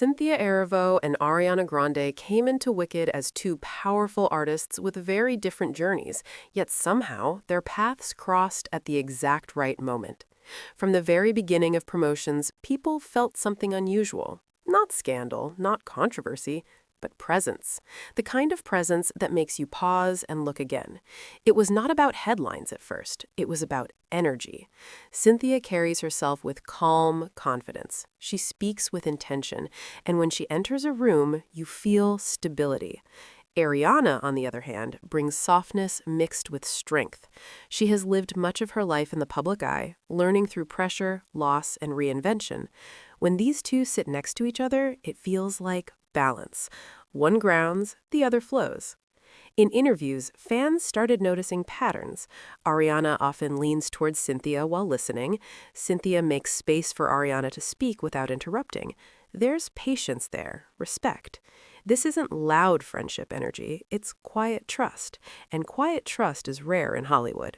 Cynthia Erivo and Ariana Grande came into Wicked as two powerful artists with very different journeys, yet somehow their paths crossed at the exact right moment. From the very beginning of promotions, people felt something unusual. Not scandal, not controversy, but presence. The kind of presence that makes you pause and look again. It was not about headlines at first. It was about energy. Cynthia carries herself with calm confidence. She speaks with intention, and when she enters a room, you feel stability. Ariana, on the other hand, brings softness mixed with strength. She has lived much of her life in the public eye, learning through pressure, loss, and reinvention. When these two sit next to each other, it feels like balance. One grounds, the other flows. In interviews, fans started noticing patterns. Ariana often leans towards Cynthia while listening. Cynthia makes space for Ariana to speak without interrupting. There's patience there, respect. This isn't loud friendship energy, it's quiet trust. And quiet trust is rare in Hollywood.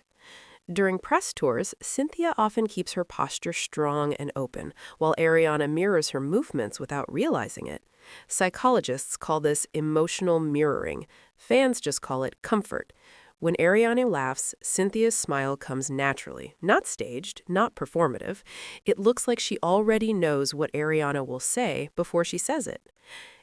During press tours, Cynthia often keeps her posture strong and open, while Ariana mirrors her movements without realizing it. Psychologists call this emotional mirroring. Fans just call it comfort. When Ariana laughs, Cynthia's smile comes naturally, not staged, not performative. It looks like she already knows what Ariana will say before she says it.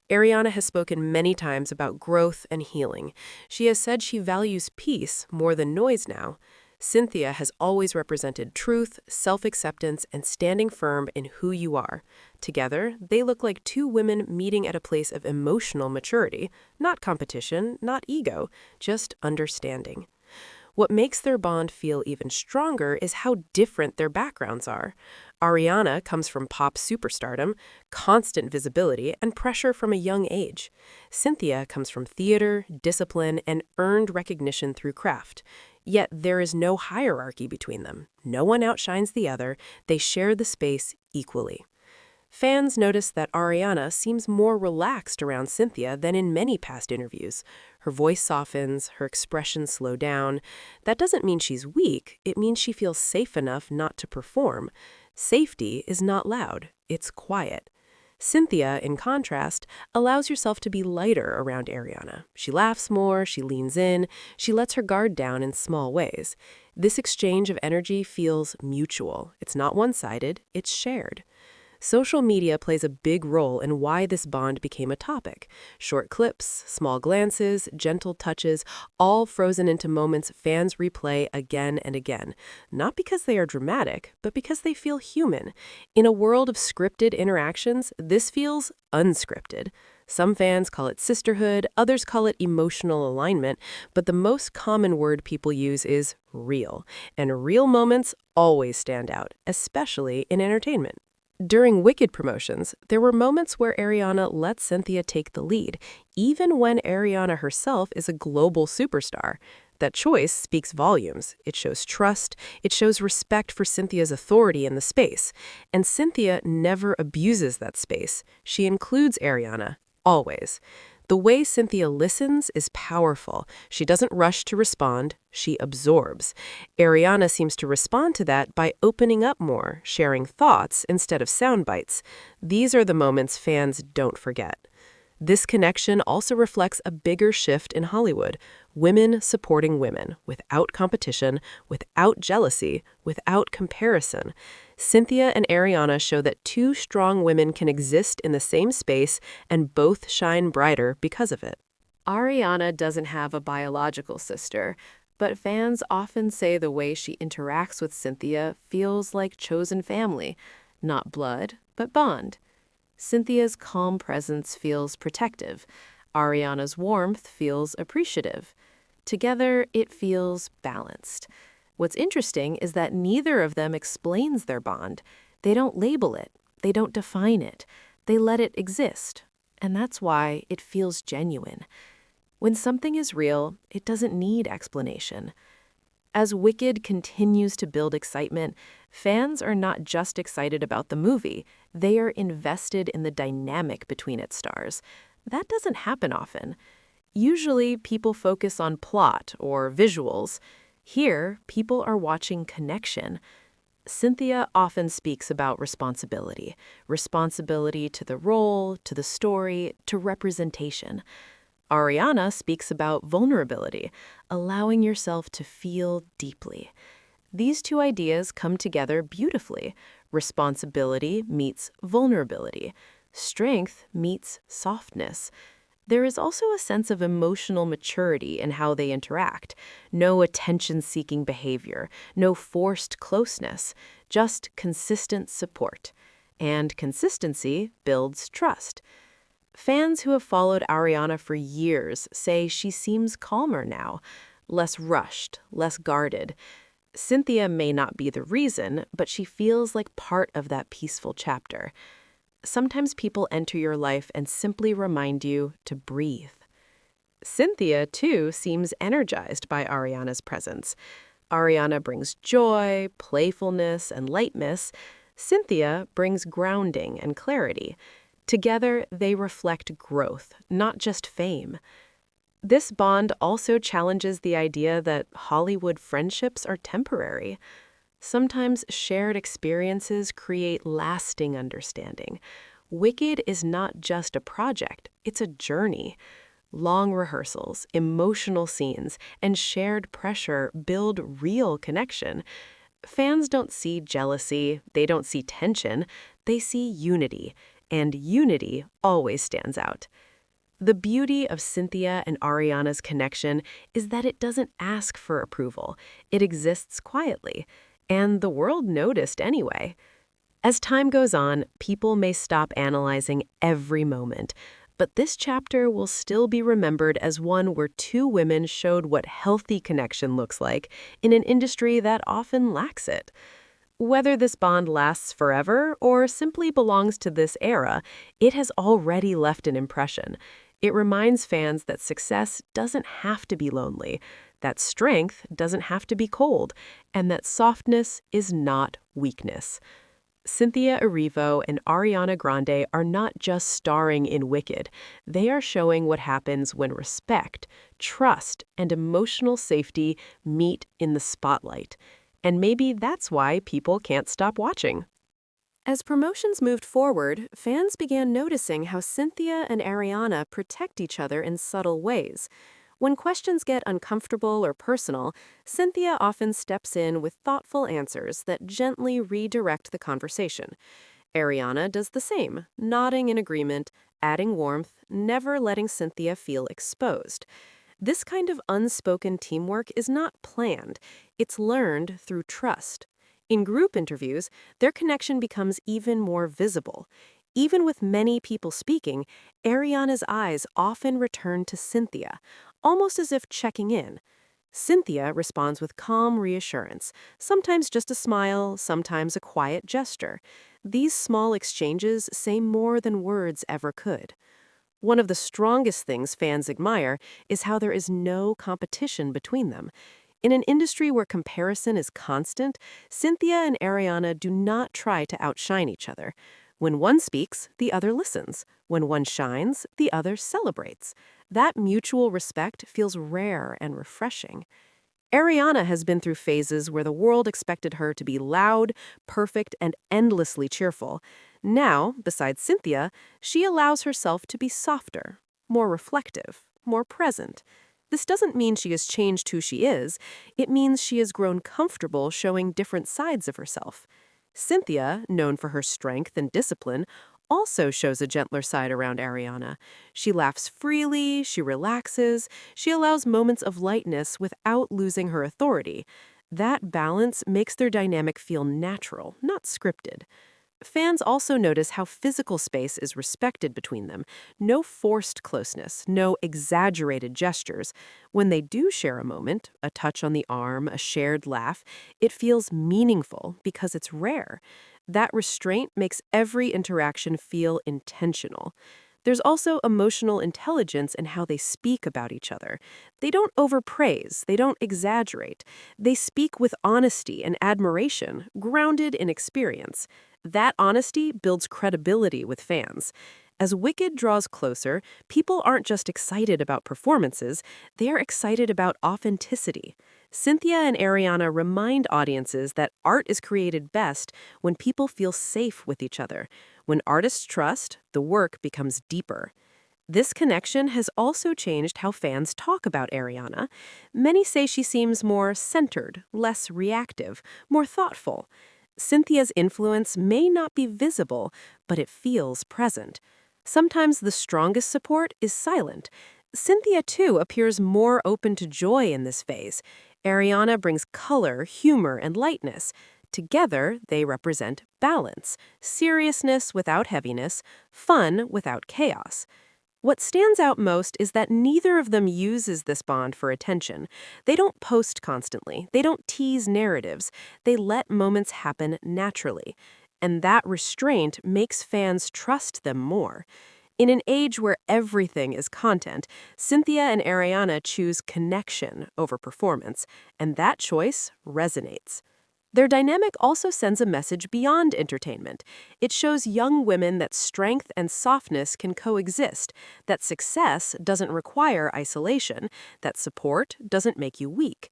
Ariana has spoken many times about growth and healing. She has said she values peace more than noise now. Cynthia has always represented truth, self-acceptance, and standing firm in who you are. Together, they look like two women meeting at a place of emotional maturity, not competition, not ego, just understanding. What makes their bond feel even stronger is how different their backgrounds are. Ariana comes from pop superstardom, constant visibility, and pressure from a young age. Cynthia comes from theater, discipline, and earned recognition through craft. Yet there is no hierarchy between them. No one outshines the other. They share the space equally. Fans notice that Ariana seems more relaxed around Cynthia than in many past interviews. Her voice softens, her expressions slow down. That doesn't mean she's weak, it means she feels safe enough not to perform. Safety is not loud, it's quiet. Cynthia, in contrast, allows herself to be lighter around Ariana. She laughs more, she leans in, she lets her guard down in small ways. This exchange of energy feels mutual. It's not one-sided, it's shared. Social media plays a big role in why this bond became a topic. Short clips, small glances, gentle touches, all frozen into moments fans replay again and again. Not because they are dramatic, but because they feel human. In a world of scripted interactions, this feels unscripted. Some fans call it sisterhood, others call it emotional alignment, but the most common word people use is real. And real moments always stand out, especially in entertainment. During Wicked promotions, there were moments where Ariana let Cynthia take the lead, even when Ariana herself is a global superstar. That choice speaks volumes. It shows trust. It shows respect for Cynthia's authority in the space. And Cynthia never abuses that space. She includes Ariana, always. The way Cynthia listens is powerful. She doesn't rush to respond, she absorbs. Ariana seems to respond to that by opening up more, sharing thoughts instead of sound bites. These are the moments fans don't forget. This connection also reflects a bigger shift in Hollywood. Women supporting women, without competition, without jealousy, without comparison. Cynthia and Ariana show that two strong women can exist in the same space and both shine brighter because of it. Ariana doesn't have a biological sister, but fans often say the way she interacts with Cynthia feels like chosen family, not blood, but bond. Cynthia's calm presence feels protective. Ariana's warmth feels appreciative. Together, it feels balanced. What's interesting is that neither of them explains their bond. They don't label it. They don't define it. They let it exist. And that's why it feels genuine. When something is real, it doesn't need explanation. As Wicked continues to build excitement, fans are not just excited about the movie, they are invested in the dynamic between its stars. That doesn't happen often. Usually, people focus on plot or visuals. Here, people are watching connection. Cynthia often speaks about responsibility. Responsibility to the role, to the story, to representation. Ariana speaks about vulnerability, allowing yourself to feel deeply. These two ideas come together beautifully. Responsibility meets vulnerability. Strength meets softness. There is also a sense of emotional maturity in how they interact. No attention-seeking behavior, no forced closeness, just consistent support. And consistency builds trust. Fans who have followed Ariana for years say she seems calmer now, less rushed, less guarded. Cynthia may not be the reason, but she feels like part of that peaceful chapter. Sometimes people enter your life and simply remind you to breathe. Cynthia, too, seems energized by Ariana's presence. Ariana brings joy, playfulness, and lightness. Cynthia brings grounding and clarity. Together, they reflect growth, not just fame. This bond also challenges the idea that Hollywood friendships are temporary. Sometimes shared experiences create lasting understanding. Wicked is not just a project, it's a journey. Long rehearsals, emotional scenes, and shared pressure build real connection. Fans don't see jealousy, they don't see tension, they see unity, and unity always stands out. The beauty of Cynthia and Ariana's connection is that it doesn't ask for approval. It exists quietly, and the world noticed anyway. As time goes on, people may stop analyzing every moment, but this chapter will still be remembered as one where two women showed what healthy connection looks like in an industry that often lacks it. Whether this bond lasts forever or simply belongs to this era, it has already left an impression. It reminds fans that success doesn't have to be lonely, that strength doesn't have to be cold, and that softness is not weakness. Cynthia Erivo and Ariana Grande are not just starring in Wicked. They are showing what happens when respect, trust, and emotional safety meet in the spotlight. And maybe that's why people can't stop watching. As promotions moved forward, fans began noticing how Cynthia and Ariana protect each other in subtle ways. When questions get uncomfortable or personal, Cynthia often steps in with thoughtful answers that gently redirect the conversation. Ariana does the same, nodding in agreement, adding warmth, never letting Cynthia feel exposed. This kind of unspoken teamwork is not planned, it's learned through trust. In group interviews, their connection becomes even more visible. Even with many people speaking, Ariana's eyes often return to Cynthia, almost as if checking in. Cynthia responds with calm reassurance, sometimes just a smile, sometimes a quiet gesture. These small exchanges say more than words ever could. One of the strongest things fans admire is how there is no competition between them. In an industry where comparison is constant, Cynthia and Ariana do not try to outshine each other. When one speaks, the other listens. When one shines, the other celebrates. That mutual respect feels rare and refreshing. Ariana has been through phases where the world expected her to be loud, perfect, and endlessly cheerful. Now, besides Cynthia, she allows herself to be softer, more reflective, more present. This doesn't mean she has changed who she is. It means she has grown comfortable showing different sides of herself. Cynthia, known for her strength and discipline, also shows a gentler side around Ariana. She laughs freely, she relaxes, she allows moments of lightness without losing her authority. That balance makes their dynamic feel natural, not scripted. Fans also notice how physical space is respected between them. No forced closeness, no exaggerated gestures. When they do share a moment, a touch on the arm, a shared laugh, it feels meaningful because it's rare. That restraint makes every interaction feel intentional. There's also emotional intelligence in how they speak about each other. They don't overpraise, they don't exaggerate. They speak with honesty and admiration, grounded in experience. That honesty builds credibility with fans. As Wicked draws closer, people aren't just excited about performances, they are excited about authenticity. Cynthia and Ariana remind audiences that art is created best when people feel safe with each other. When artists trust, the work becomes deeper. This connection has also changed how fans talk about Ariana. Many say she seems more centered, less reactive, more thoughtful. Cynthia's influence may not be visible, but it feels present. Sometimes the strongest support is silent. Cynthia, too, appears more open to joy in this phase. Ariana brings color, humor, and lightness. Together, they represent balance, seriousness without heaviness, fun without chaos. What stands out most is that neither of them uses this bond for attention. They don't post constantly. They don't tease narratives. They let moments happen naturally. And that restraint makes fans trust them more. In an age where everything is content, Cynthia and Ariana choose connection over performance, and that choice resonates. Their dynamic also sends a message beyond entertainment. It shows young women that strength and softness can coexist, that success doesn't require isolation, that support doesn't make you weak.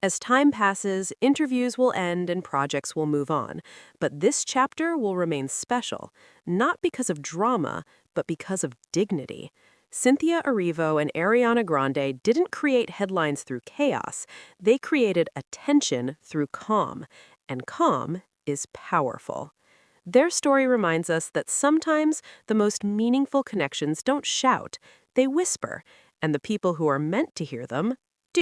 As time passes, interviews will end and projects will move on. But this chapter will remain special, not because of drama, but because of dignity. Cynthia Erivo and Ariana Grande didn't create headlines through chaos. They created attention through calm. And calm is powerful. Their story reminds us that sometimes the most meaningful connections don't shout, they whisper, and the people who are meant to hear them